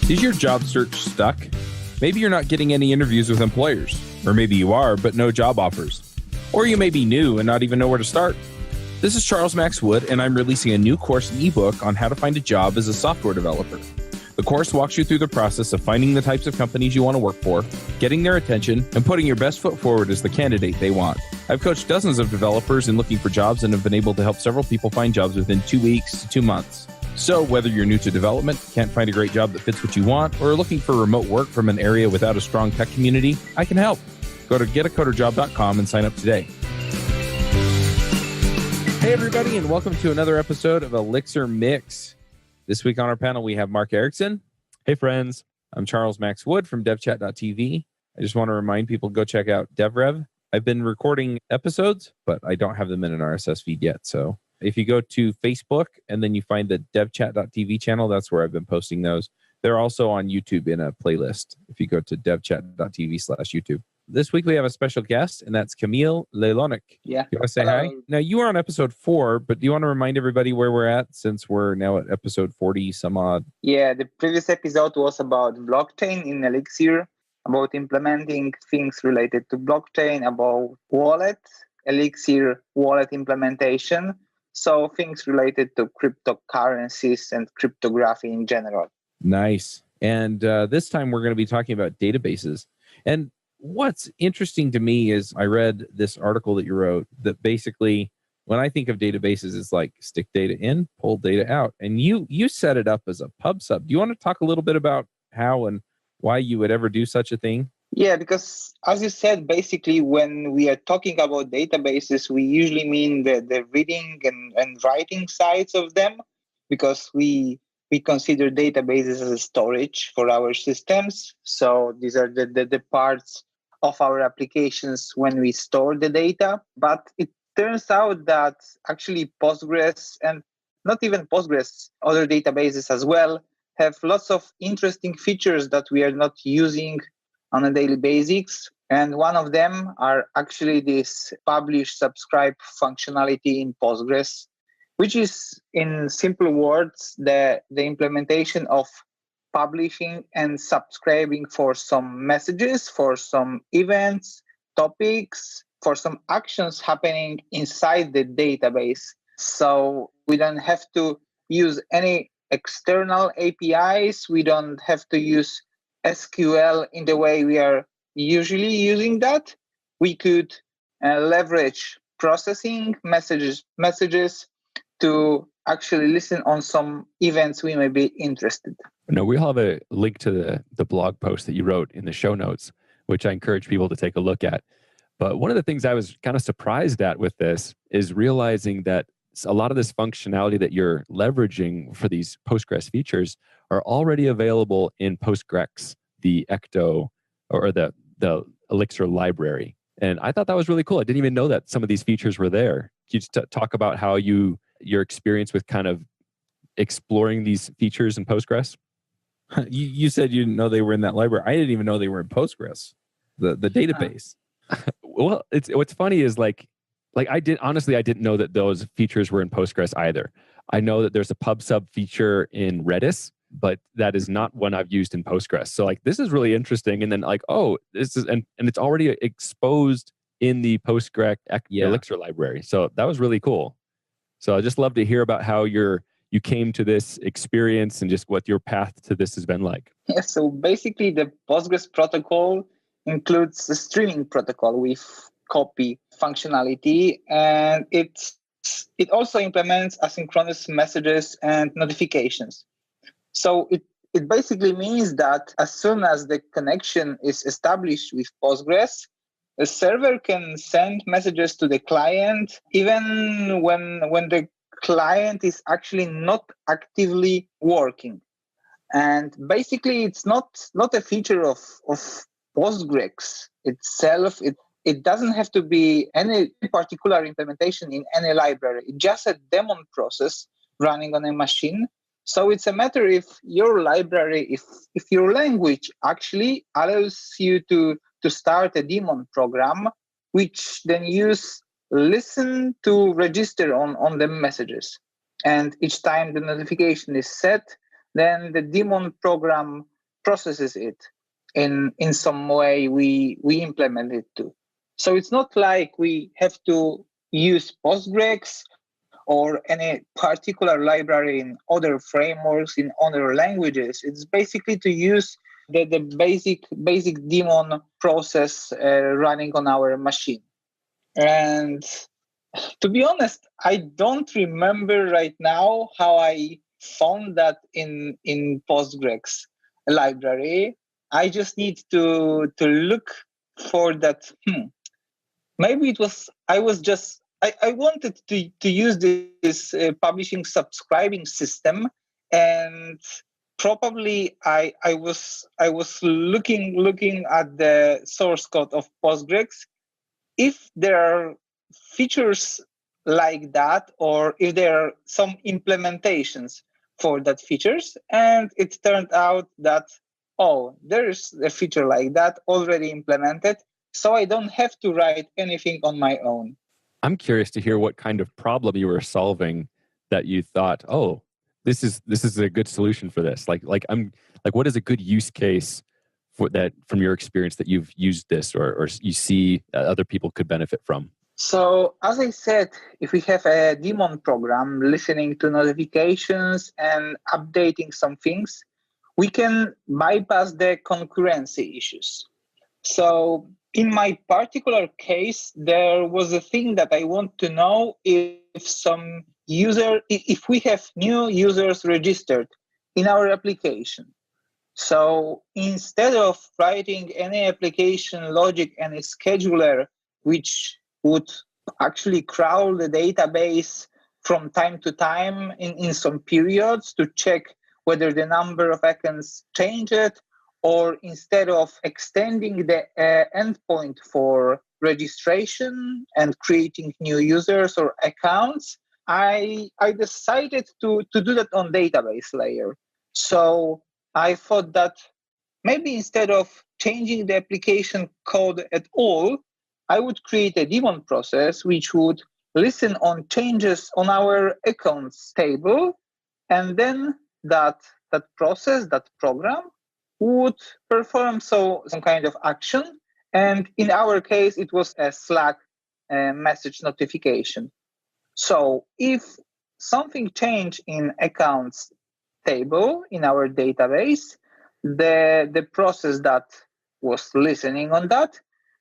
Is your job search stuck? Maybe you're not getting any interviews with employers, or maybe you are, but no job offers. Or you may be new and not even know where to start. This is Charles Max Wood, and I'm releasing a new course and ebook on how to find a job as a software developer. The course walks you through the process of finding the types of companies you want to work for, getting their attention, and putting your best foot forward as the candidate they want. I've coached dozens of developers in looking for jobs and have been able to help several people find jobs within 2 weeks to 2 months. So whether you're new to development, can't find a great job that fits what you want, or looking for remote work from an area without a strong tech community, I can help. Go to getacoderjob.com and sign up today. Hey everybody, and welcome to another episode of Elixir Mix. This week on our panel, we have Mark Ericksen. Hey friends. I'm Charles Max Wood from devchat.tv. I just want to remind people, go check out DevRev. I've been recording episodes, but I don't have them in an RSS feed yet. So if you go to Facebook and then you find the devchat.tv channel, that's where I've been posting those. They're also on YouTube in a playlist if you go to devchat.tv/YouTube. This week we have a special guest, and that's Kamil Lelonek. Yeah. You want to say hi? Now, you were on episode 4, but do you want to remind everybody where we're at since we're now at episode 40 some odd? Yeah, the previous episode was about blockchain in Elixir, about implementing things related to blockchain, about wallet, Elixir wallet implementation. So things related to cryptocurrencies and cryptography in general. Nice. And this time we're going to be talking about databases. And what's interesting to me is I read this article that you wrote that basically, when I think of databases, it's like stick data in, pull data out. And you set it up as a pub sub. Do you want to talk a little bit about how and why you would ever do such a thing? Yeah, because as you said, basically, when we are talking about databases, we usually mean the reading and writing sides of them, because we consider databases as a storage for our systems. So these are the parts of our applications when we store the data. But it turns out that actually Postgres, and not even Postgres, other databases as well, have lots of interesting features that we are not using on a daily basis. And one of them are actually this publish subscribe functionality in Postgres, which is, in simple words, the implementation of publishing and subscribing for some messages, for some events, topics, for some actions happening inside the database. So we don't have to use any external APIs. We don't have to use SQL in the way we are usually using that. We could leverage processing messages to actually listen on some events we may be interested. No, we'll have a link to the blog post that you wrote in the show notes, which I encourage people to take a look at. But one of the things I was kind of surprised at with this is realizing that a lot of this functionality that you're leveraging for these Postgres features are already available in Postgrex, the Ecto, or the Elixir library. And I thought that was really cool. I didn't even know that some of these features were there. Could you just talk about how your experience with kind of exploring these features in Postgres? You said you didn't know they were in that library. I didn't even know they were in Postgres, the database. Well, what's funny is like I didn't know that those features were in Postgres either. I know that there's a pub sub feature in Redis, but that is not one I've used in Postgres. So like, this is really interesting. And then like, oh, this is, and it's already exposed in the Postgres Elixir library. So that was really cool. So I just love to hear about how you came to this experience and just what your path to this has been like. Yeah, so basically the Postgres protocol includes a streaming protocol with copy functionality, and it also implements asynchronous messages and notifications. So it basically means that as soon as the connection is established with Postgres, the server can send messages to the client even when the client is actually not actively working. And basically, it's not a feature of Postgres itself. It doesn't have to be any particular implementation in any library. It's just a daemon process running on a machine. So it's a matter if your library, if your language actually allows you to start a daemon program, which then use listen to register on the messages. And each time the notification is set, then the daemon program processes it in some way we implement it too. So it's not like we have to use Postgrex or any particular library in other frameworks, in other languages. It's basically to use the basic daemon process running on our machine. And to be honest, I don't remember right now how I found that in Postgrex library. I just need to look for that. Maybe it was I wanted to use this publishing subscribing system, and probably I was looking at the source code of Postgrex if there are features like that, or if there are some implementations for that features, and it turned out that there's a feature like that already implemented, so I don't have to write anything on my own. I'm curious to hear what kind of problem you were solving that you thought, this is a good solution for this. Like what is a good use case for that from your experience that you've used this or you see other people could benefit from? So as I said, if we have a daemon program listening to notifications and updating some things, we can bypass the concurrency issues. So in my particular case, there was a thing that I want to know if we have new users registered in our application. So instead of writing any application logic and a scheduler, which would actually crawl the database from time to time in some periods to check whether the number of accounts changed, or instead of extending the endpoint for registration and creating new users or accounts, I decided to do that on database layer. So I thought that maybe instead of changing the application code at all, I would create a daemon process which would listen on changes on our accounts table, and then that process, that program, would perform some kind of action. And in our case, it was a Slack message notification. So if something changed in accounts table in our database, the process that was listening on that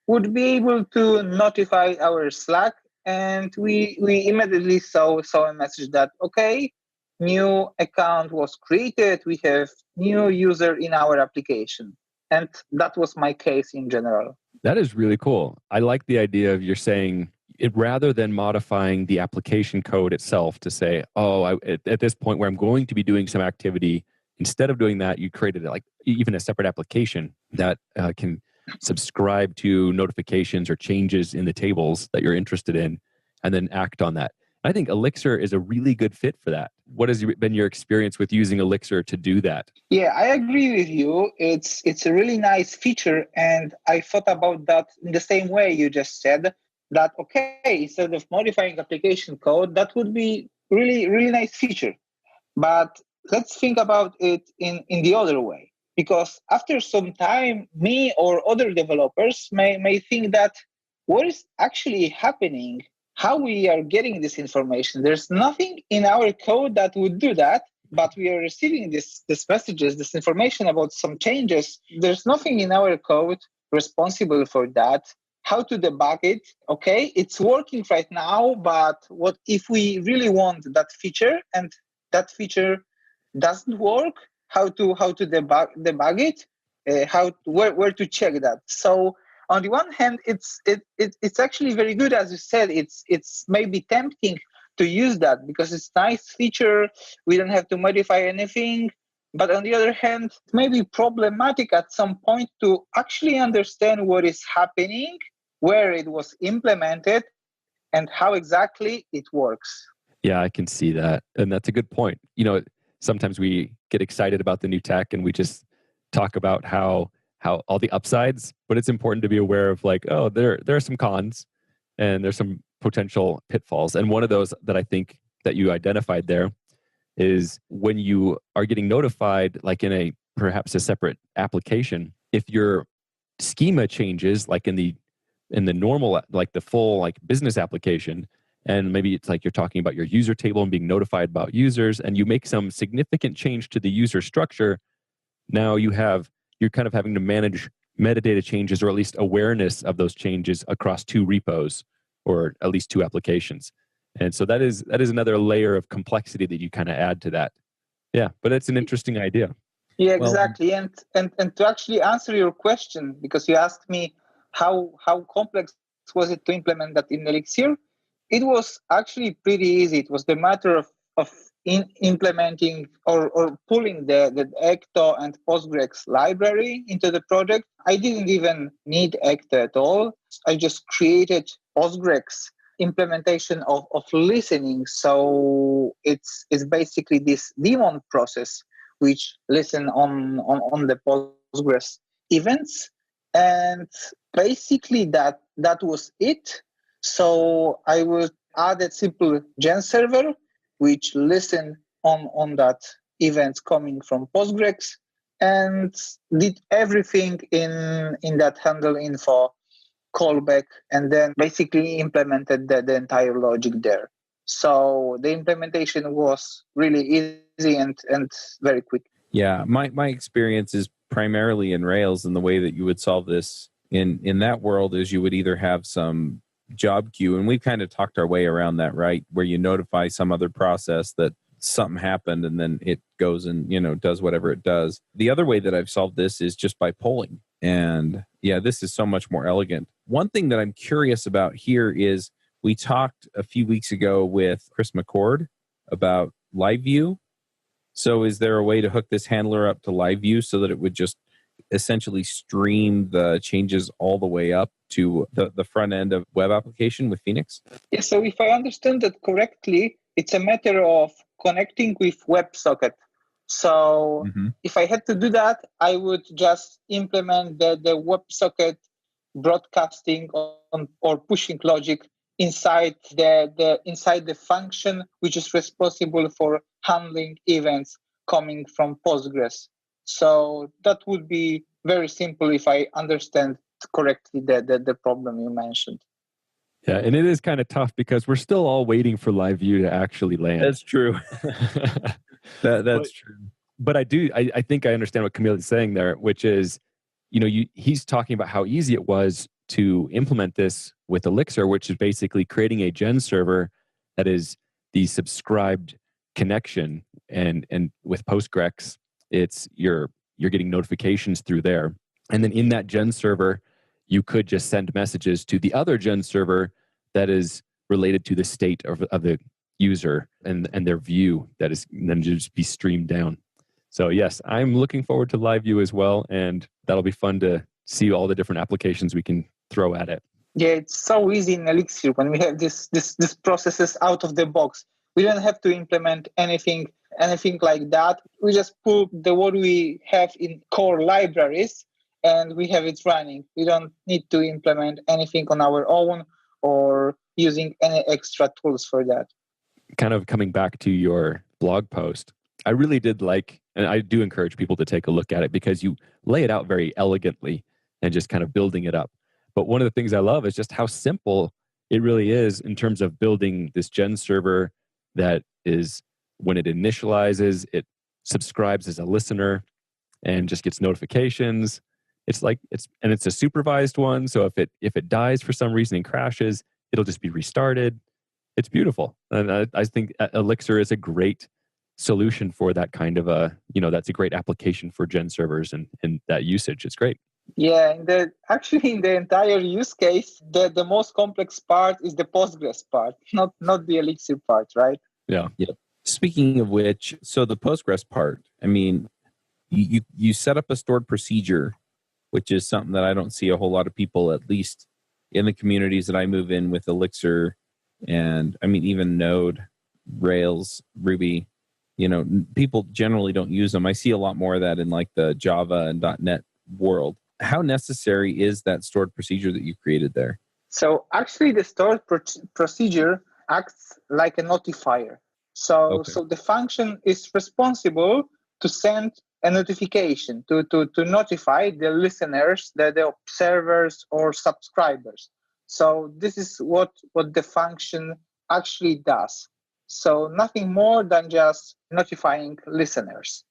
would be able to notify our Slack, and we immediately saw a message that, okay, new account was created, we have new user in our application. And that was my case in general. That is really cool. I like the idea of you're saying it rather than modifying the application code itself to say, at this point where I'm going to be doing some activity, instead of doing that, you created like even a separate application that can subscribe to notifications or changes in the tables that you're interested in and then act on that. I think Elixir is a really good fit for that. What has been your experience with using Elixir to do that? Yeah, I agree with you. It's a really nice feature, and I thought about that in the same way you just said, that, okay, instead of modifying application code, that would be really, really nice feature. But let's think about it in the other way. Because after some time, me or other developers may think that what is actually happening, how we are getting this information. There's nothing in our code that would do that, but we are receiving this messages, this information about some changes. There's nothing in our code responsible for that. How to debug it? Okay, it's working right now, but what if we really want that feature and that feature doesn't work? How to debug it? Where to check that? So on the one hand, it's actually very good, as you said. It's maybe tempting to use that because it's a nice feature. We don't have to modify anything. But on the other hand, it may be problematic at some point to actually understand what is happening, where it was implemented, and how exactly it works. Yeah, I can see that. And that's a good point. Sometimes we get excited about the new tech and we just talk about how all the upsides, but it's important to be aware of there are some cons and there's some potential pitfalls. And one of those that I think that you identified there is when you are getting notified, like in a perhaps a separate application, if your schema changes, like in the normal, like the full like business application, and maybe it's like you're talking about your user table and being notified about users, and you make some significant change to the user structure, now you're kind of having to manage metadata changes, or at least awareness of those changes across 2 repos, or at least 2 applications. And so that is another layer of complexity that you kind of add to that. Yeah, but it's an interesting idea. Yeah, exactly. And to actually answer your question, because you asked me how complex was it to implement that in Elixir, it was actually pretty easy. It was the matter of implementing or pulling the Ecto and Postgrex library into the project. I didn't even need Ecto at all. I just created Postgrex implementation of listening. So it's basically this daemon process which listen on the Postgres events, and basically that was it. So I would add a simple GenServer which listen on that events coming from Postgres, and did everything in that handle info callback, and then basically implemented the entire logic there. So the implementation was really easy and very quick. Yeah, my experience is primarily in Rails, and the way that you would solve this in that world is you would either have some job queue, and we've kind of talked our way around that, right? Where you notify some other process that something happened, and then it goes and, does whatever it does. The other way that I've solved this is just by polling. And yeah, this is so much more elegant. One thing that I'm curious about here is we talked a few weeks ago with Chris McCord about LiveVue. So is there a way to hook this handler up to LiveVue so that it would just essentially stream the changes all the way up to the front end of web application with Phoenix? Yeah, so if I understand that correctly, it's a matter of connecting with WebSocket. So if I had to do that, I would just implement the WebSocket broadcasting or pushing logic inside the function which is responsible for handling events coming from Postgres. So that would be very simple if I understand correctly the problem you mentioned. Yeah, and it is kind of tough because we're still all waiting for LiveVue to actually land. That's true. That's true. But I think I understand what Kamil is saying there, which is, he's talking about how easy it was to implement this with Elixir, which is basically creating a GenServer that is the subscribed connection, and with Postgrex, it's you're getting notifications through there, and then in that GenServer, you could just send messages to the other GenServer that is related to the state of the user and their view that is then just be streamed down. So yes, I'm looking forward to LiveVue as well, and that'll be fun to see all the different applications we can throw at it. Yeah, it's so easy in Elixir when we have this processes out of the box. We don't have to implement anything like that. We just put what we have in core libraries, and we have it running. We don't need to implement anything on our own or using any extra tools for that. Kind of coming back to your blog post, I really did like, and I do encourage people to take a look at it because you lay it out very elegantly and just kind of building it up. But one of the things I love is just how simple it really is in terms of building this GenServer that is, when it initializes, it subscribes as a listener and just gets notifications. It's a supervised one. So if it dies for some reason and crashes, it'll just be restarted. It's beautiful. And I think Elixir is a great solution for that kind of that's a great application for GenServers and that usage. It's great. Yeah, in the entire use case, the most complex part is the Postgres part, not the Elixir part, right? Yeah. Speaking of which, so the Postgres part, I mean, you set up a stored procedure, which is something that I don't see a whole lot of people, at least in the communities that I move in with Elixir, and I mean even Node, Rails, Ruby. People generally don't use them. I see a lot more of that in like the Java and .NET world. How necessary is that stored procedure that you created there? So actually the stored procedure acts like a notifier. So the function is responsible to send a notification to notify the listeners, the observers or subscribers. So this is what the function actually does. So nothing more than just notifying listeners.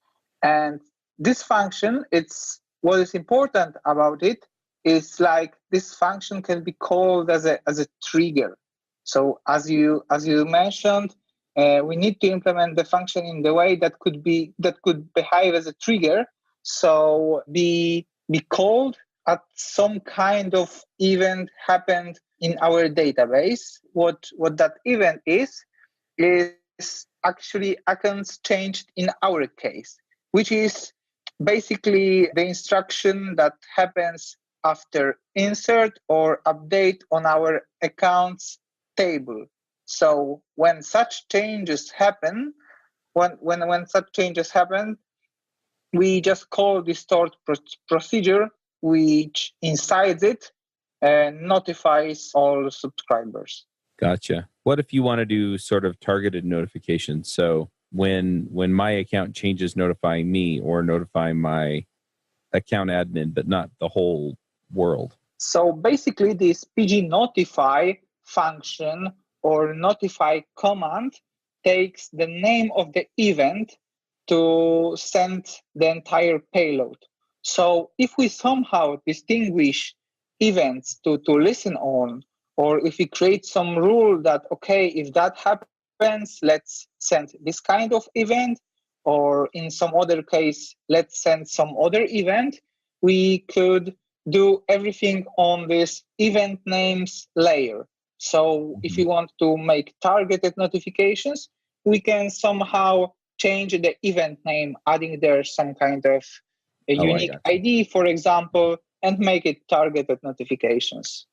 And this function, it's what is important about it is like this function can be called as a trigger. So as you mentioned, we need to implement the function in the way that could behave as a trigger. So be called at some kind of event happened in our database. What that event is actually accounts changed in our case, which is basically the instruction that happens after insert or update on our accounts table. So when such changes happen, we just call the stored procedure, which inside it notifies all subscribers. Gotcha. What if you want to do sort of targeted notifications? So when my account changes, notifying me or notifying my account admin, but not the whole world? So basically this PG notify function or notify command takes the name of the event to send the entire payload. So if we somehow distinguish events to listen on, or if we create some rule that, okay, if that happens, let's send this kind of event, or in some other case, let's send some other event, we could do everything on this event names layer. So if we want to make targeted notifications, we can somehow change the event name, adding there some kind of a unique ID, for example, and make it targeted notifications.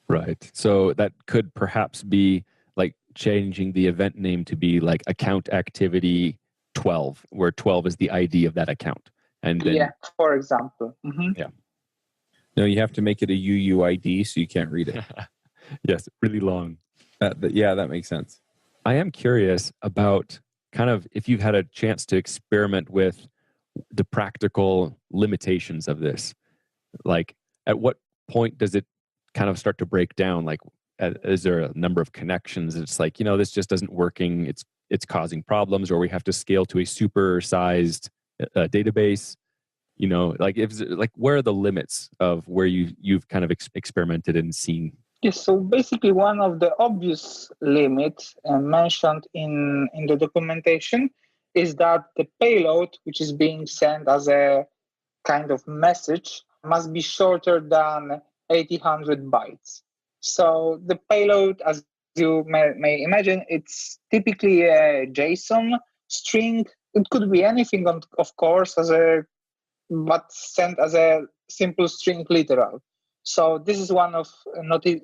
Right. So that could perhaps be like changing the event name to be like account activity 12, where 12 is the ID of that account. And then, for example. Mm-hmm. Yeah. No, you have to make it a UUID so you can't read it. Yes, really long. That makes sense. I am curious about kind of if you've had a chance to experiment with the practical limitations of this. Like, at what point does it kind of start to break down? Like, is there a number of connections? It's like, this just isn't working. It's causing problems, or we have to scale to a super sized database. Like where are the limits of where you've kind of experimented and seen? Yes, so basically one of the obvious limits mentioned in the documentation is that the payload, which is being sent as a kind of message, must be shorter than 800 bytes. So the payload, as you may imagine, it's typically a JSON string. It could be anything, of course, but sent as a simple string literal. So this is one of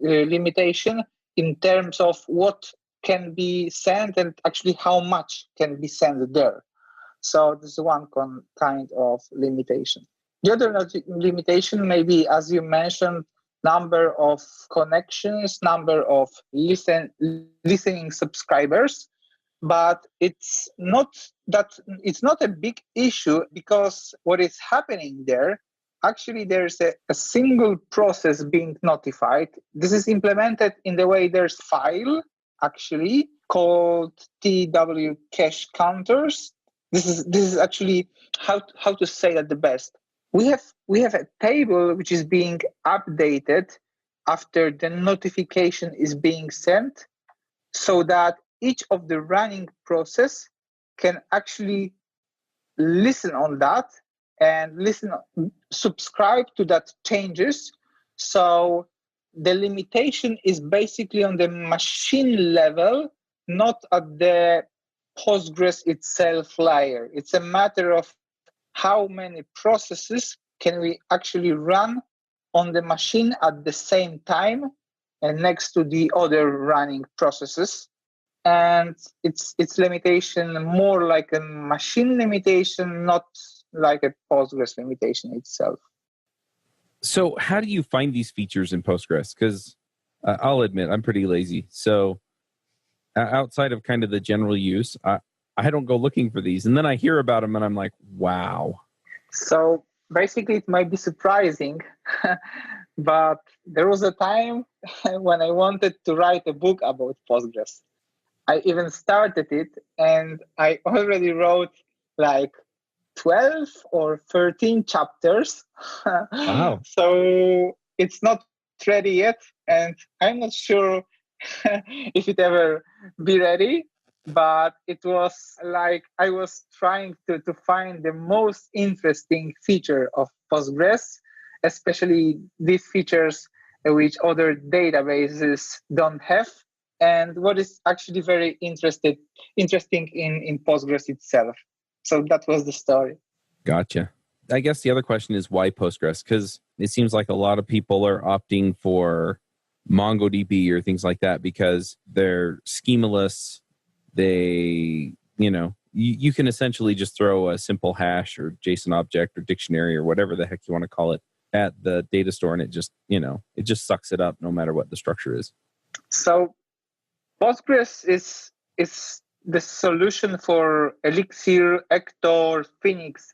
limitation in terms of what can be sent and actually how much can be sent there. So this is one kind of limitation. The other limitation may be, as you mentioned, number of connections, number of listening subscribers. But it's not a big issue, because what is happening there, actually there's a single process being notified. This is implemented in the way there's file actually called TW cache counters. This is actually how to say that the best. We have a table which is being updated after the notification is being sent, so that each of the running process can actually listen on that and subscribe to that changes. So the limitation is basically on the machine level, not at the Postgres itself layer. It's a matter of how many processes can we actually run on the machine at the same time and next to the other running processes. And it's limitation more like a machine limitation, not like a Postgres limitation itself. So how do you find these features in Postgres? Because I'll admit I'm pretty lazy. So outside of kind of the general use, I don't go looking for these. And then I hear about them and I'm like, wow. So basically, it might be surprising, but there was a time when I wanted to write a book about Postgres. I even started it, and I already wrote like 12 or 13 chapters. Wow. So it's not ready yet, and I'm not sure if it ever be ready. But it was like I was trying to find the most interesting feature of Postgres, especially these features which other databases don't have. And what is actually very interesting in Postgres itself. So that was the story. Gotcha. I guess the other question is why Postgres? Because it seems like a lot of people are opting for MongoDB or things like that because they're schemaless. They, you can essentially just throw a simple hash or JSON object or dictionary or whatever the heck you want to call it at the data store, and it just, it just sucks it up no matter what the structure is. So Postgres is the solution for Elixir, Ecto, or Phoenix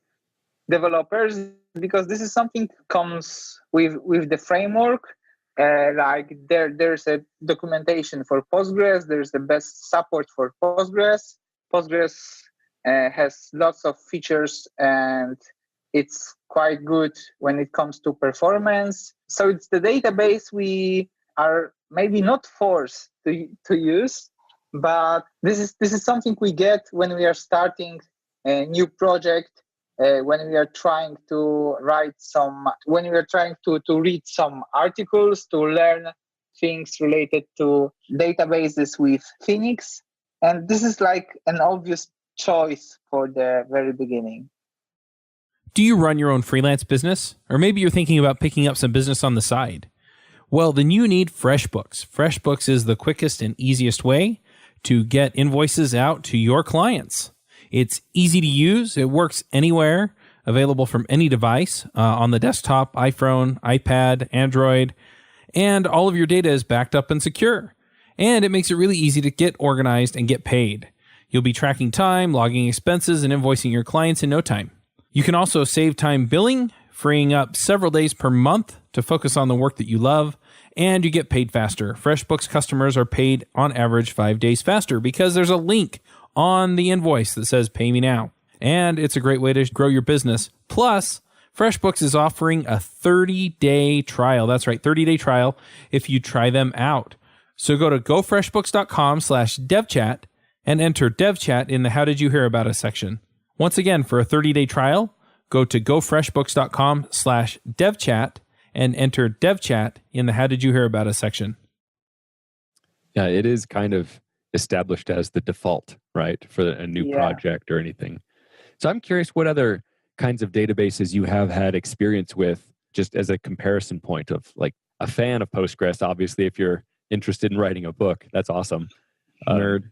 developers, because this is something comes with the framework. Like there's a documentation for Postgres. There's the best support for Postgres. Postgres has lots of features, and it's quite good when it comes to performance. So it's the database we are maybe not forced to use, but this is something we get when we are starting a new project, when we are trying to read some articles, to learn things related to databases with Phoenix. And this is like an obvious choice for the very beginning. Do you run your own freelance business? Or maybe you're thinking about picking up some business on the side? Well, then you need FreshBooks. FreshBooks is the quickest and easiest way to get invoices out to your clients. It's easy to use. It works anywhere, available from any device, on the desktop, iPhone, iPad, Android, and all of your data is backed up and secure. And it makes it really easy to get organized and get paid. You'll be tracking time, logging expenses, and invoicing your clients in no time. You can also save time billing, freeing up several days per month to focus on the work that you love, and you get paid faster. FreshBooks customers are paid on average 5 days faster because there's a link on the invoice that says pay me now. And it's a great way to grow your business. Plus, FreshBooks is offering a 30-day trial. That's right, 30-day trial if you try them out. So go to gofreshbooks.com/devchat and enter devchat in the How Did You Hear About Us section. Once again, for a 30-day trial, go to gofreshbooks.com/devchat and enter devchat in the How Did You Hear About Us section. Yeah, it is kind of established as the default, right, for a new project or anything. So I'm curious what other kinds of databases you have had experience with, just as a comparison point of like a fan of Postgres. Obviously, if you're interested in writing a book, that's awesome. Nerd.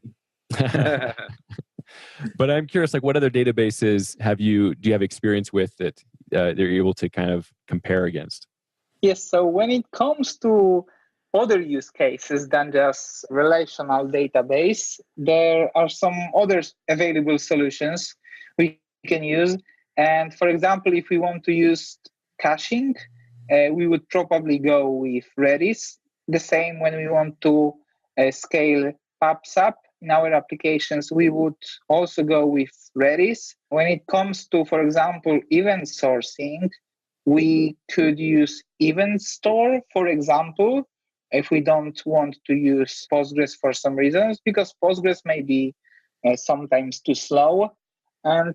But I'm curious, like what other databases do you have experience with that you're able to kind of compare against? Yes, so when it comes to other use cases than just relational database, there are some other available solutions we can use. And for example, if we want to use caching, we would probably go with Redis. The same when we want to scale PubSub in our applications, we would also go with Redis. When it comes to, for example, event sourcing, we could use Event Store, for example, if we don't want to use Postgres for some reasons, because Postgres may be sometimes too slow. And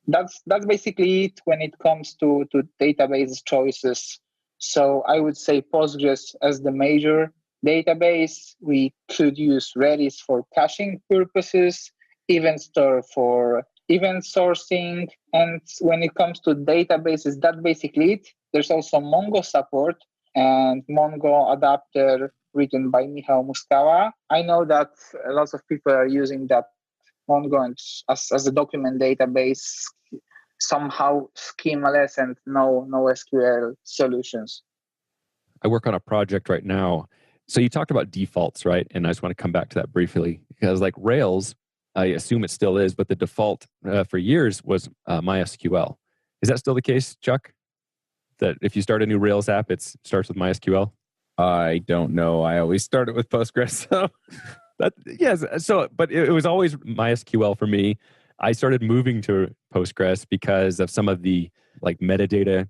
that's basically it when it comes to database choices. So I would say Postgres as the major database. We could use Redis for caching purposes, Event Store for event sourcing. And when it comes to databases, that's basically it. There's also Mongo support and Mongo adapter written by Michał Muskała. I know that lots of people are using that Mongo as a document database, somehow schemaless and no SQL solutions. I work on a project right now. So you talked about defaults, right? And I just want to come back to that briefly because like Rails I assume it still is, but the default for years was MySQL. Is that still the case, Chuck? That if you start a new Rails app, it starts with MySQL? I don't know. I always start it with Postgres. So yes. So, but it was always MySQL for me. I started moving to Postgres because of some of the like metadata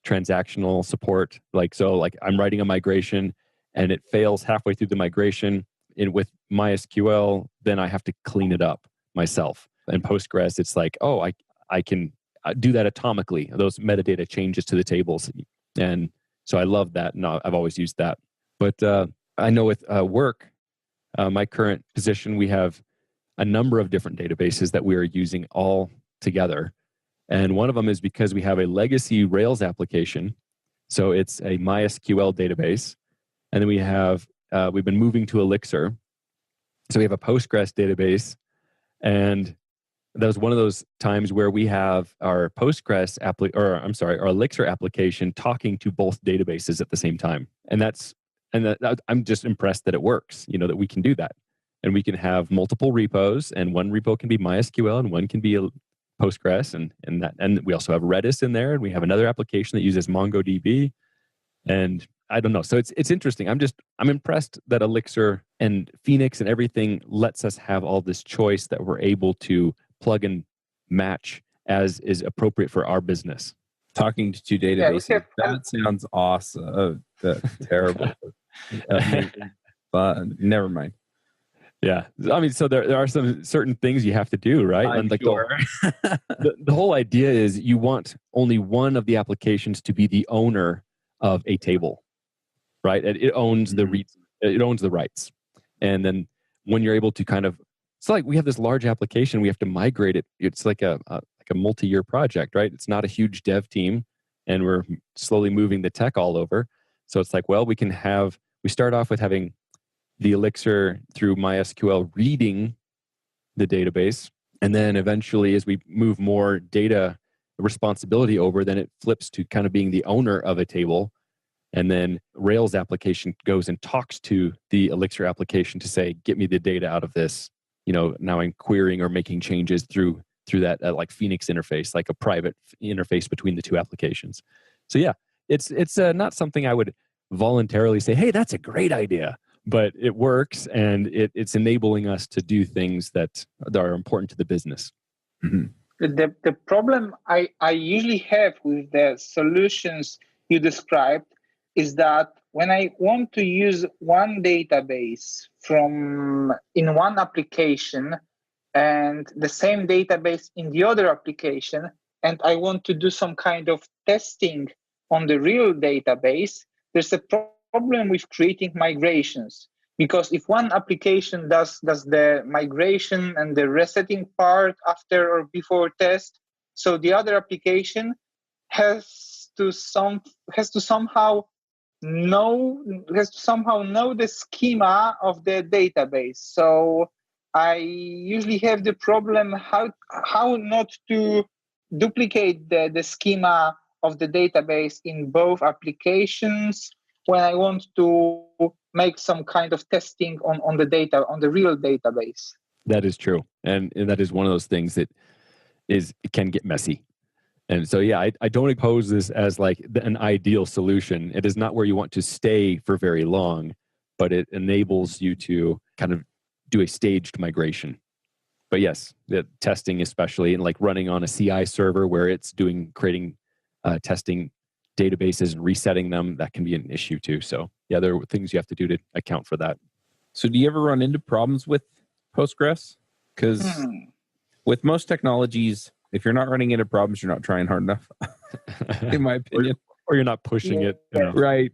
transactional support. Like I'm writing a migration and it fails halfway through the migration. With MySQL, then I have to clean it up myself. And Postgres, it's like, oh, I can do that atomically, those metadata changes to the tables. And so I love that. And I've always used that. But I know with work, my current position, we have a number of different databases that we are using all together. And one of them is because we have a legacy Rails application. So it's a MySQL database. And then we've been moving to Elixir. So we have a Postgres database. And that was one of those times where we have our Postgres our Elixir application talking to both databases at the same time. And I'm just impressed that it works, that we can do that. And we can have multiple repos, and one repo can be MySQL and one can be Postgres, and we also have Redis in there, and we have another application that uses MongoDB. And I don't know. So it's interesting. I'm impressed that Elixir and Phoenix and everything lets us have all this choice that we're able to plug and match as is appropriate for our business. Talking to two databases, that sounds awesome. Terrible. But never mind. Yeah. I mean, so there are some certain things you have to do, right? I'm like sure. The whole idea is you want only one of the applications to be the owner of a table, right? It owns it owns the rights. And then when you're able to it's like we have this large application, we have to migrate it. It's like a multi-year project, right? It's not a huge dev team, and we're slowly moving the tech all over. So it's like, well, we start off with having the Elixir through MySQL reading the database. And then eventually, as we move more data responsibility over, then it flips to kind of being the owner of a table. And then Rails application goes and talks to the Elixir application to say, get me the data out of this. Now I'm querying or making changes through that like Phoenix interface, like a private interface between the two applications. So yeah, it's not something I would voluntarily say, hey, that's a great idea. But it works, and it's enabling us to do things that are important to the business. Mm-hmm. The problem I usually have with the solutions you described is that when I want to use one database in one application and the same database in the other application, and I want to do some kind of testing on the real database, there's a problem with creating migrations. Because if one application does the migration and the resetting part after or before test, so the other application has to somehow know the schema of the database. So I usually have the problem how not to duplicate the schema of the database in both applications when I want to make some kind of testing on the data, on the real database. That is true. And that is one of those things that it can get messy. And so, yeah, I don't oppose this as like an ideal solution. It is not where you want to stay for very long, but it enables you to kind of do a staged migration. But yes, the testing especially, and like running on a CI server where it's creating testing databases and resetting them, that can be an issue too. So yeah, there are things you have to do to account for that. So do you ever run into problems with Postgres? Because with most technologies, if you're not running into problems, you're not trying hard enough, in my opinion. Or you're not pushing it. Right.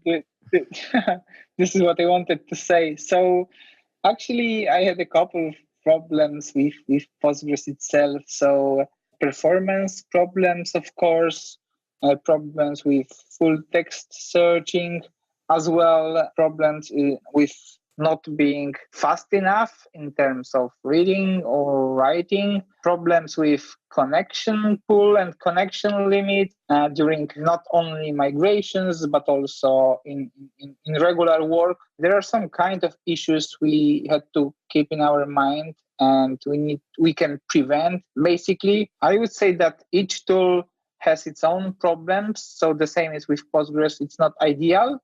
This is what I wanted to say. So actually, I had a couple of problems with Postgres itself. So performance problems, of course, problems with full text searching, as well problems with not being fast enough in terms of reading or writing, problems with connection pool and connection limit during not only migrations, but also in regular work. There are some kind of issues we had to keep in our mind and we can prevent. Basically, I would say that each tool has its own problems. So the same is with Postgres. It's not ideal,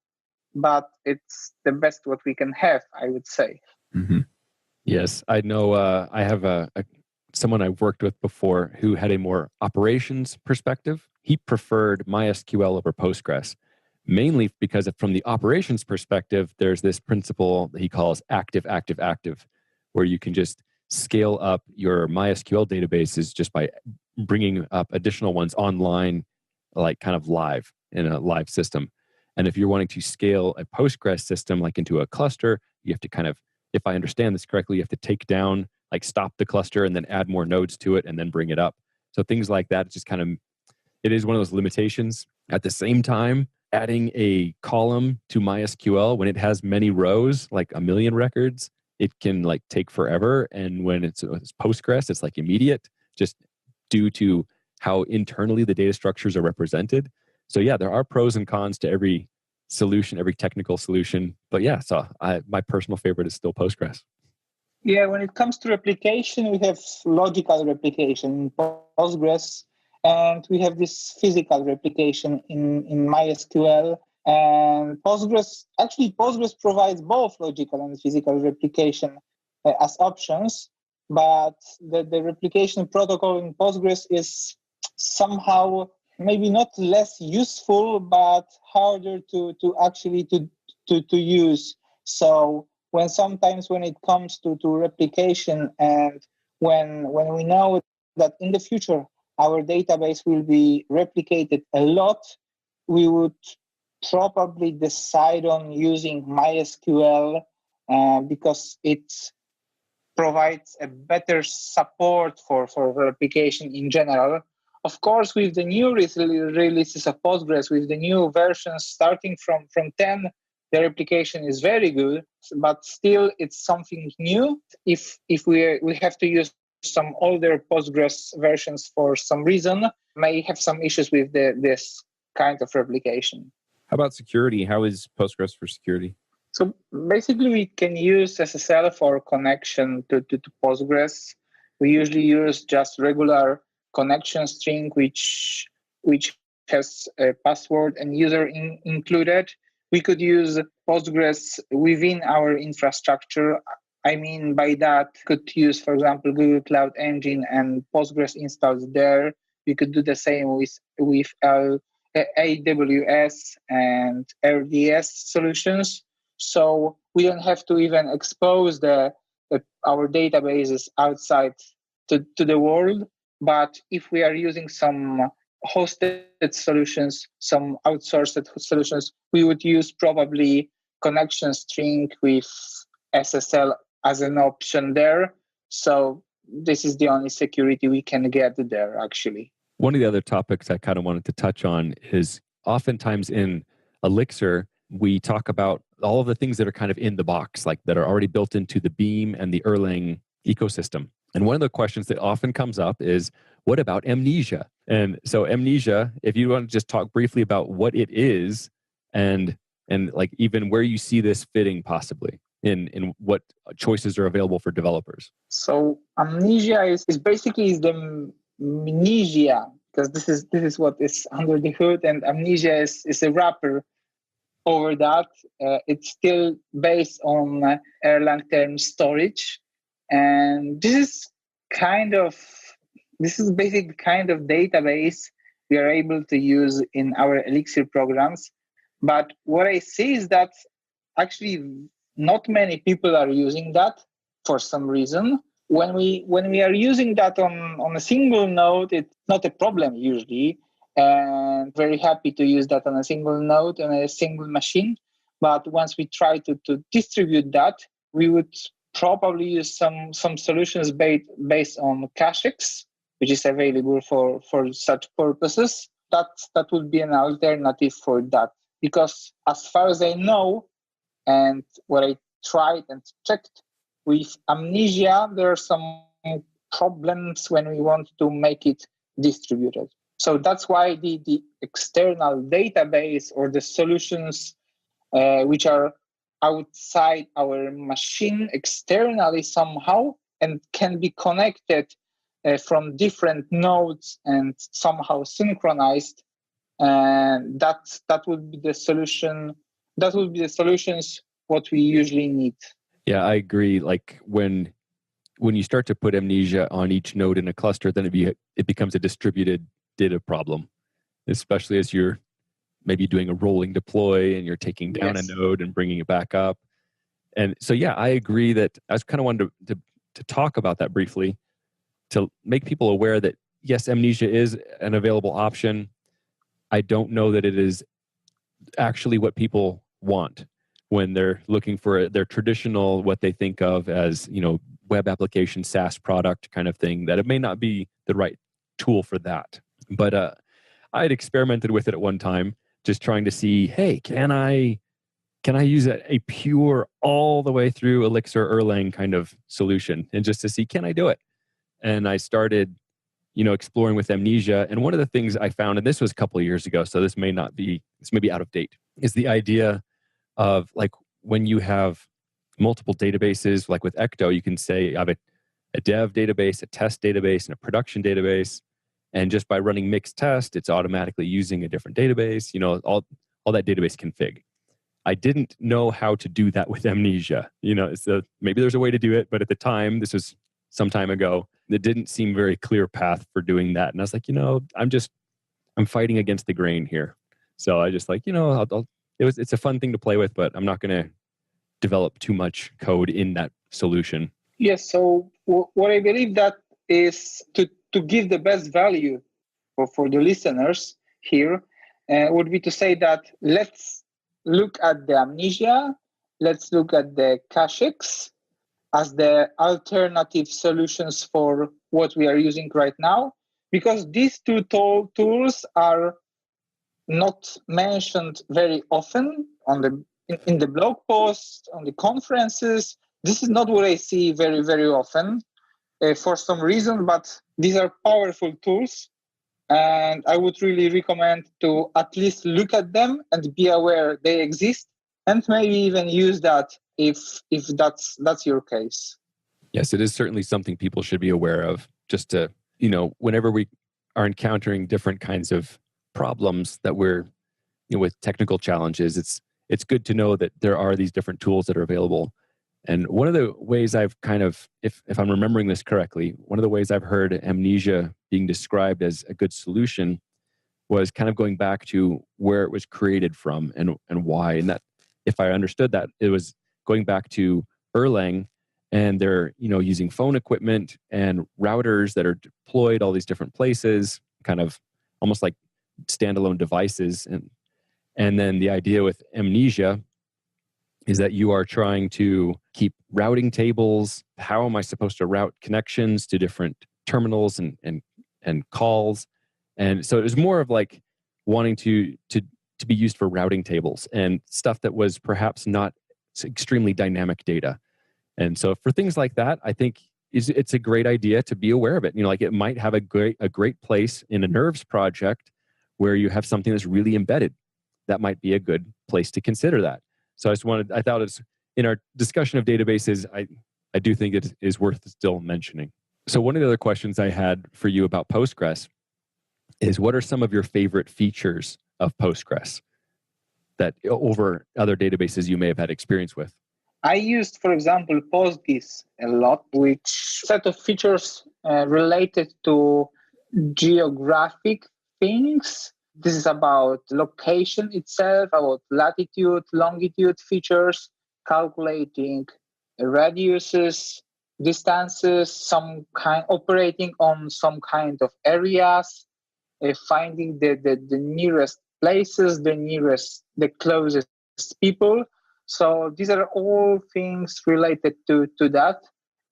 but it's the best what we can have, I would say. Mm-hmm. Yes, I know. I have someone I've worked with before who had a more operations perspective. He preferred MySQL over Postgres, mainly because from the operations perspective, there's this principle that he calls active, active, active, where you can just scale up your MySQL databases just by bringing up additional ones online, like kind of live in a live system. And if you're wanting to scale a Postgres system like into a cluster, you have to kind of, if I understand this correctly, you have to take down, like stop the cluster and then add more nodes to it and then bring it up. So things like that, it's just kind of, it is one of those limitations. At the same time, adding a column to MySQL when it has many rows, like a million records, it can like take forever. And when it's Postgres, it's like immediate, just due to how internally the data structures are represented. So yeah, there are pros and cons to every solution, every technical solution. But yeah, so my personal favorite is still Postgres. Yeah, when it comes to replication, we have logical replication in Postgres, and we have this physical replication in MySQL. And Postgres provides both logical and physical replication as options, but the replication protocol in Postgres is somehow maybe not less useful, but harder to actually to use. So sometimes when it comes to replication, and when we know that in the future our database will be replicated a lot, we would probably decide on using MySQL because it provides a better support for replication in general. Of course, with the new releases of Postgres, with the new versions starting from 10, the replication is very good, but still it's something new. If we have to use some older Postgres versions for some reason, may have some issues with this kind of replication. How about security? How is Postgres for security? So basically, we can use SSL for connection to Postgres. We usually use just regular connection string, which has a password and user included. We could use Postgres within our infrastructure. I mean, by that, could use, for example, Google Cloud Engine and Postgres installed there. We could do the same with AWS and RDS solutions. So we don't have to even expose our databases outside to the world. But if we are using some hosted solutions, some outsourced solutions, we would use probably connection string with SSL as an option there. So this is the only security we can get there, actually. One of the other topics I kind of wanted to touch on is oftentimes in Elixir, we talk about all of the things that are kind of in the box, like that are already built into the Beam and the Erlang ecosystem. And one of the questions that often comes up is, what about mnesia? And so mnesia, if you want to just talk briefly about what it is and like even where you see this fitting possibly in what choices are available for developers. So mnesia is basically the mnesia, because this is what is under the hood, and mnesia is a wrapper over that. It's still based on Erlang term storage, and this is basically kind of database we are able to use in our Elixir programs. But what I see is that actually not many people are using that for some reason. When we are using that on a single node, it's not a problem usually, and very happy to use that on a single node on a single machine. But once we try to distribute that, we would probably use some solutions based on CacheX, which is available for such purposes. That would be an alternative for that. Because as far as I know, and what I tried and checked. With Mnesia, there are some problems when we want to make it distributed. So that's why the external database or the solutions which are outside our machine externally somehow and can be connected from different nodes and somehow synchronized, and that would be the solution. That would be the solutions what we usually need. Yeah, I agree. Like when you start to put Mnesia on each node in a cluster, then it becomes a distributed data problem, especially as you're maybe doing a rolling deploy and you're taking down a node and bringing it back up. And so, yeah, I agree that I was kind of wanted to talk about that briefly to make people aware that, yes, Mnesia is an available option. I don't know that it is actually what people want when they're looking for their traditional, what they think of as, web application SaaS product kind of thing, that it may not be the right tool for that. But I had experimented with it at one time, just trying to see, hey, can I use a pure all the way through Elixir Erlang kind of solution, and just to see, can I do it? And I started, exploring with Mnesia. And one of the things I found, and this was a couple of years ago, so this may be out of date, is the idea of like when you have multiple databases, like with Ecto, you can say I have a dev database, a test database, and a production database. And just by running mixed test, it's automatically using a different database, all that database config. I didn't know how to do that with Mnesia. Maybe there's a way to do it, but at the time, this was some time ago, it didn't seem very clear path for doing that. And I was like, I'm fighting against the grain here. So I just like, it's a fun thing to play with, but I'm not going to develop too much code in that solution. Yes. So what I believe that is to give the best value for the listeners here would be to say that let's look at the Mnesia, let's look at the CacheX as the alternative solutions for what we are using right now, because these two tools are not mentioned very often in the blog posts, on the conferences. This is not what I see very, very often for some reason, but these are powerful tools. And I would really recommend to at least look at them and be aware they exist, and maybe even use that if that's your case. Yes, it is certainly something people should be aware of, just to, whenever we are encountering different kinds of problems that we're, with technical challenges, it's good to know that there are these different tools that are available. And one of the ways I've kind of, if I'm remembering this correctly, one of the ways I've heard Mnesia being described as a good solution was kind of going back to where it was created from and why. And that, if I understood that, it was going back to Erlang, and they're, using phone equipment and routers that are deployed all these different places, kind of almost like standalone devices. And then the idea with Mnesia is that you are trying to keep routing tables. How am I supposed to route connections to different terminals and calls? And so it was more of like wanting to be used for routing tables and stuff that was perhaps not extremely dynamic data. And so for things like that, I think it's a great idea to be aware of it. Like it might have a great place in a Nerves project where you have something that's really embedded. That might be a good place to consider that. So I thought it's in our discussion of databases, I do think it is worth still mentioning. So one of the other questions I had for you about Postgres is, what are some of your favorite features of Postgres that over other databases you may have had experience with? I used, for example, Postgres a lot, which set of features related to geographic things. This is about location itself, about latitude, longitude features, calculating radiuses, distances, operating on some kind of areas, finding the nearest places, the closest people. So these are all things related to that.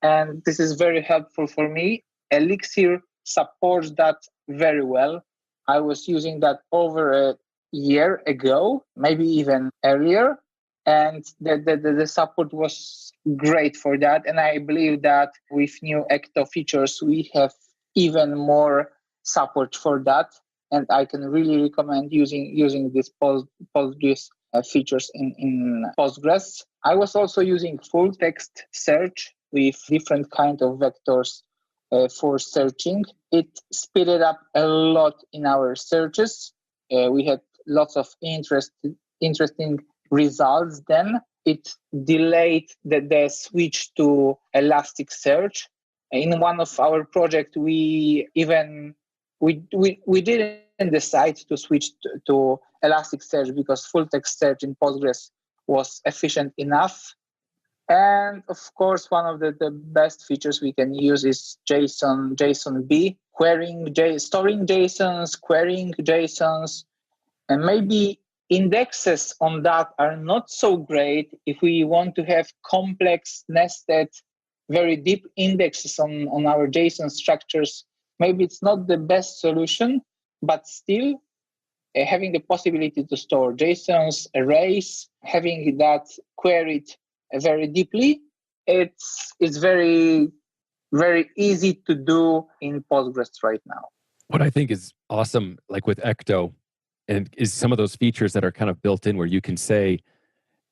And this is very helpful for me. Elixir supports that very well. I was using that over a year ago, maybe even earlier. And the support was great for that. And I believe that with new Ecto features, we have even more support for that. And I can really recommend using this Postgres features in Postgres. I was also using full text search with different kind of vectors for searching. It speeded up a lot in our searches. We had lots of interesting results. Then it delayed the switch to Elasticsearch. In one of our projects, we didn't decide to switch to Elasticsearch because full text search in Postgres was efficient enough. And of course, one of the best features we can use is JSONB, storing JSONs, querying JSONs, and maybe indexes on that are not so great if we want to have complex, nested, very deep indexes on our JSON structures. Maybe it's not the best solution, but still having the possibility to store JSONs, arrays, having that queried very deeply, it's very, very easy to do in Postgres right now. What I think is awesome, like with Ecto, and is some of those features that are kind of built in where you can say,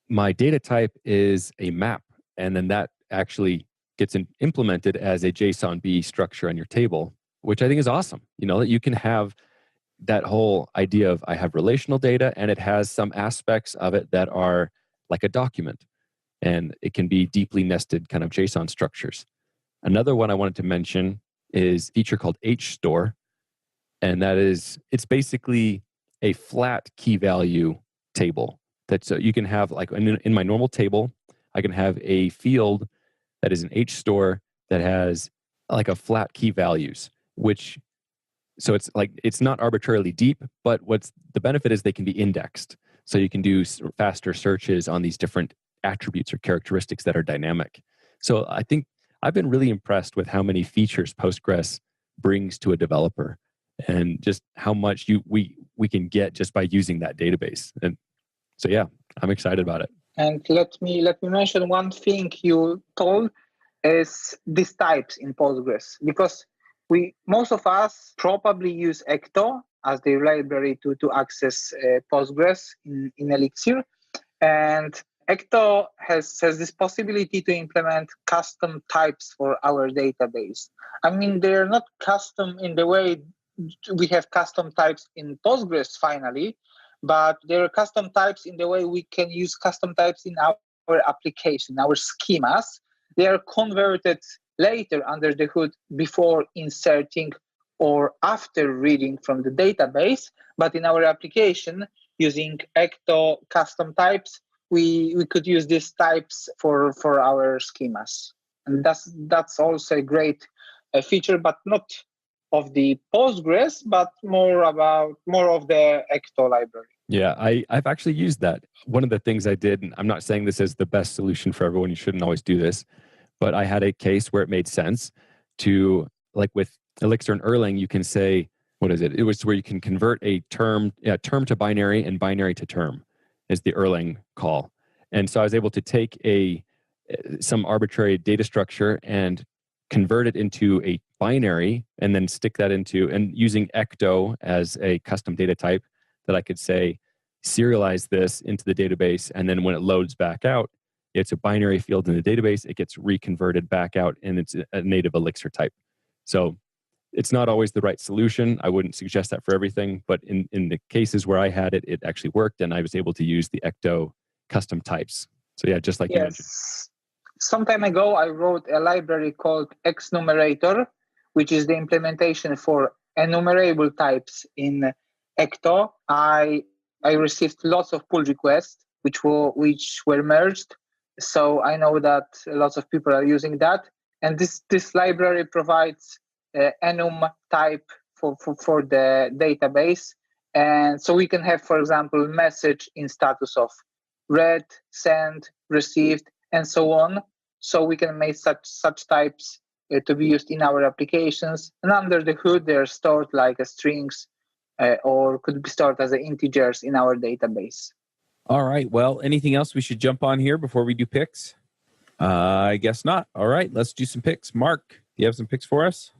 my data type is a map, and then that actually gets implemented as a JSONB structure on your table, which I think is awesome. You know, that you can have that whole idea of I have relational data and it has some aspects of it that are like a document, and it can be deeply nested kind of JSON structures. Another one I wanted to mention is a feature called HStore, and that is, it's basically a flat key value table that so you can have, like in my normal table, I can have a field that is an HStore that has like a flat key values, which, so it's like, it's not arbitrarily deep, but what's the benefit is they can be indexed. So you can do faster searches on these different attributes or characteristics that are dynamic. So I think I've been really impressed with how many features Postgres brings to a developer, and just how much we can get just by using that database. And so yeah, I'm excited about it. And let me mention one thing you told is these types in Postgres, because most of us probably use Ecto as the library to access Postgres in Elixir, and Ecto has this possibility to implement custom types for our database. I mean, they're not custom in the way we have custom types in Postgres finally, but there are custom types in the way we can use custom types in our application, our schemas. They are converted later under the hood before inserting or after reading from the database. But in our application, using Ecto custom types, we could use these types for our schemas. And that's also a great feature, but not of the Postgres, but more of the Ecto library. Yeah, I've actually used that. One of the things I did, and I'm not saying this is the best solution for everyone, you shouldn't always do this, but I had a case where it made sense to, like with Elixir and Erlang, you can say, what is it? It was where you can convert a term to binary and binary to term is the Erlang call. And so I was able to take some arbitrary data structure and convert it into a binary, and then stick that into, and using Ecto as a custom data type, that I could say, serialize this into the database, and then when it loads back out, it's a binary field in the database, it gets reconverted back out, and it's a native Elixir type. So it's not always the right solution. I wouldn't suggest that for everything, but in the cases where I had it, it actually worked, and I was able to use the Ecto custom types. So yeah, just like you mentioned. Some time ago, I wrote a library called XNumerator, which is the implementation for enumerable types in Ecto. I received lots of pull requests, which were merged. So I know that lots of people are using that. And this library provides enum type for the database. And so we can have, for example, message in status of read, sent, received, and so on. So we can make such types to be used in our applications. And under the hood, they're stored like as strings or could be stored as integers in our database. All right. Well, anything else we should jump on here before we do picks? I guess not. All right. Let's do some picks. Mark, do you have some picks for us?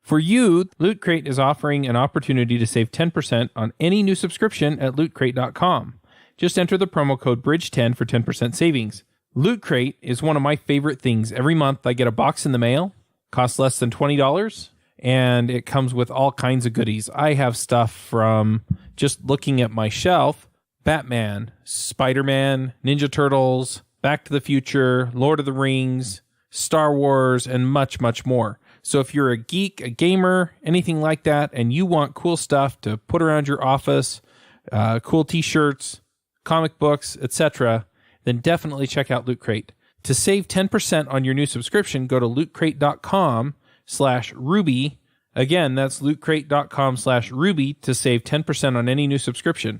For you, Loot Crate is offering an opportunity to save 10% on any new subscription at lootcrate.com. Just enter the promo code BRIDGE10 for 10% savings. Loot Crate is one of my favorite things. Every month I get a box in the mail, costs less than $20, and it comes with all kinds of goodies. I have stuff from, just looking at my shelf, Batman, Spider-Man, Ninja Turtles, Back to the Future, Lord of the Rings, Star Wars, and much, much more. So if you're a geek, a gamer, anything like that, and you want cool stuff to put around your office, cool t-shirts, comic books, etc., then definitely check out Loot Crate. To save 10% on your new subscription, go to lootcrate.com/Ruby. Again, that's lootcrate.com/Ruby to save 10% on any new subscription.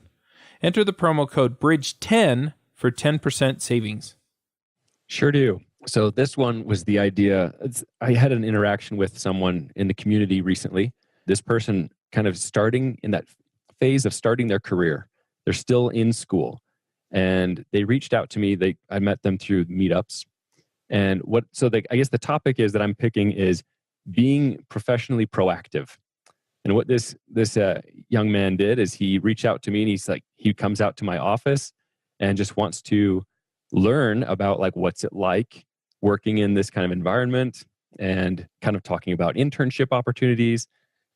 Enter the promo code BRIDGE10 for 10% savings. Sure do. So this one was the idea. I had an interaction with someone in the community recently. This person kind of starting in that phase of starting their career. They're still in school. And they reached out to me. I met them through meetups. And I guess the topic is that I'm picking is being professionally proactive. And what this young man did is he reached out to me, and he comes out to my office and just wants to learn about what's it like working in this kind of environment, and kind of talking about internship opportunities.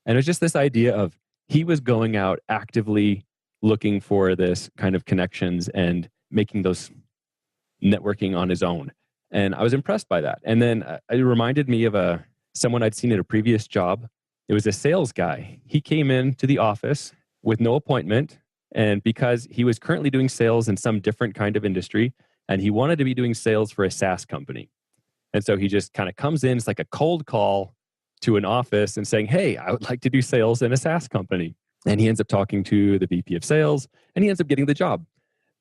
And it was just this idea of he was going out actively looking for this kind of connections and making those networking on his own. And I was impressed by that. And then it reminded me of someone I'd seen at a previous job. It was a sales guy. He came into the office with no appointment, and because he was currently doing sales in some different kind of industry, and he wanted to be doing sales for a SaaS company. And so he just kind of comes in, it's like a cold call to an office and saying, hey, I would like to do sales in a SaaS company. And he ends up talking to the VP of sales, and he ends up getting the job.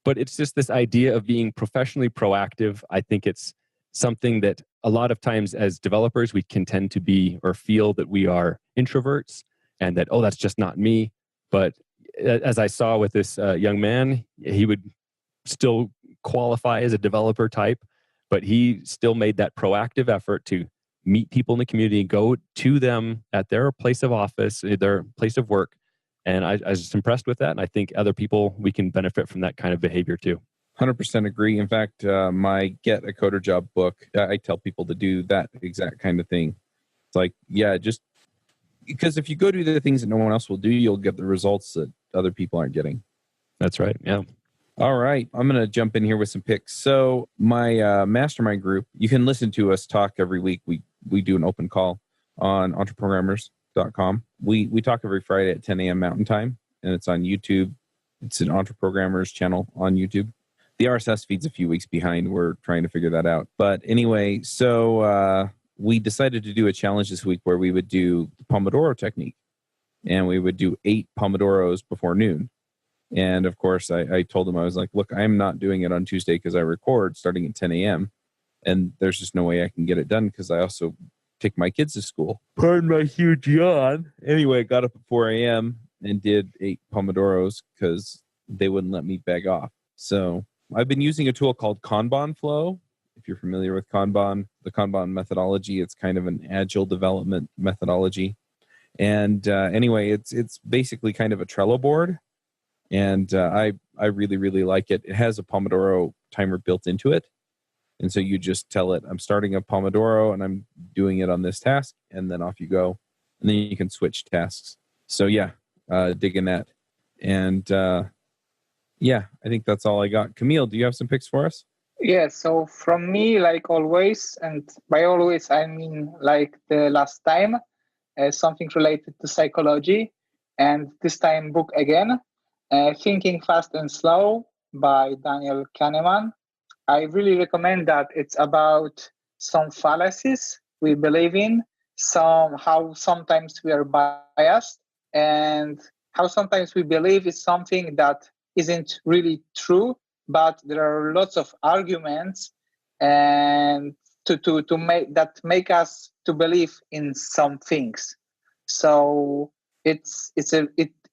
But it's just this idea of being professionally proactive. I think it's something that a lot of times as developers, we can tend to be or feel that we are introverts and that, that's just not me. But as I saw with this young man, he would still qualify as a developer type, but he still made that proactive effort to meet people in the community, go to them at their place of office, their place of work. And I was just impressed with that. And I think other people, we can benefit from that kind of behavior too. 100% agree. In fact, my Get a Coder Job book, I tell people to do that exact kind of thing. It's just because if you go do the things that no one else will do, you'll get the results that other people aren't getting. That's right. Yeah. All right. I'm going to jump in here with some picks. So my mastermind group, you can listen to us talk every week. We do an open call on entreprogrammers.com. We talk every Friday at 10 a.m. Mountain Time, and it's on YouTube. It's an Entreprogrammers channel on YouTube. The RSS feed's a few weeks behind. We're trying to figure that out. But anyway, so we decided to do a challenge this week where we would do the Pomodoro technique, and we would do 8 Pomodoros before noon. And of course, I told him, I was like, look, I'm not doing it on Tuesday because I record starting at 10 a.m. And there's just no way I can get it done because I also take my kids to school. Pardon my huge yawn. Anyway, got up at 4 a.m. and did 8 Pomodoros because they wouldn't let me beg off. So I've been using a tool called Kanban Flow. If you're familiar with Kanban, the Kanban methodology, it's kind of an agile development methodology. And anyway, it's basically kind of a Trello board. And I really, really like it. It has a Pomodoro timer built into it. And so you just tell it, I'm starting a Pomodoro and I'm doing it on this task. And then off you go. And then you can switch tasks. So yeah, digging that. And I think that's all I got. Kamil, do you have some picks for us? Yeah, so from me, like always, and by always, I mean like the last time, something related to psychology. And this time book again. Thinking Fast and Slow by Daniel Kahneman. I really recommend that. It's about some fallacies we believe in, how sometimes we are biased, and how sometimes we believe it's something that isn't really true, but there are lots of arguments and to make us to believe in some things. So it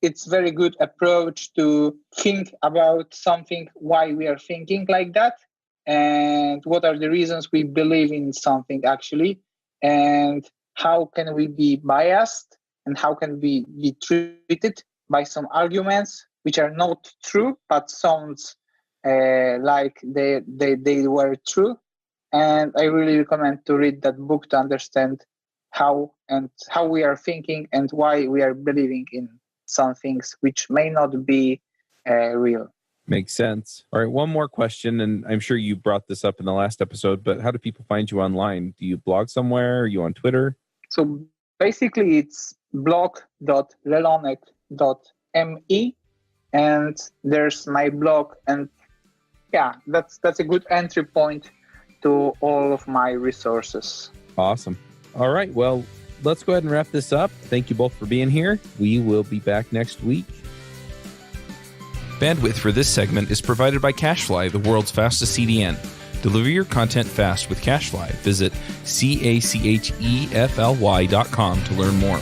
it's very good approach to think about something, why we are thinking like that, and what are the reasons we believe in something actually, and how can we be biased, and how can we be treated by some arguments which are not true but sounds like they were true. And I really recommend to read that book to understand how we are thinking and why we are believing in some things which may not be real. Makes sense. All right, one more question, and I'm sure you brought this up in the last episode, but how do people find you online? Do you blog somewhere? Are you on Twitter? So basically it's blog.lelonek.me, and there's my blog, and yeah, that's a good entry point to all of my resources. Awesome. All right, well, let's go ahead and wrap this up. Thank you both for being here. We will be back next week. Bandwidth for this segment is provided by CacheFly, the world's fastest CDN. Deliver your content fast with CacheFly. Visit CACHEFLY.com to learn more.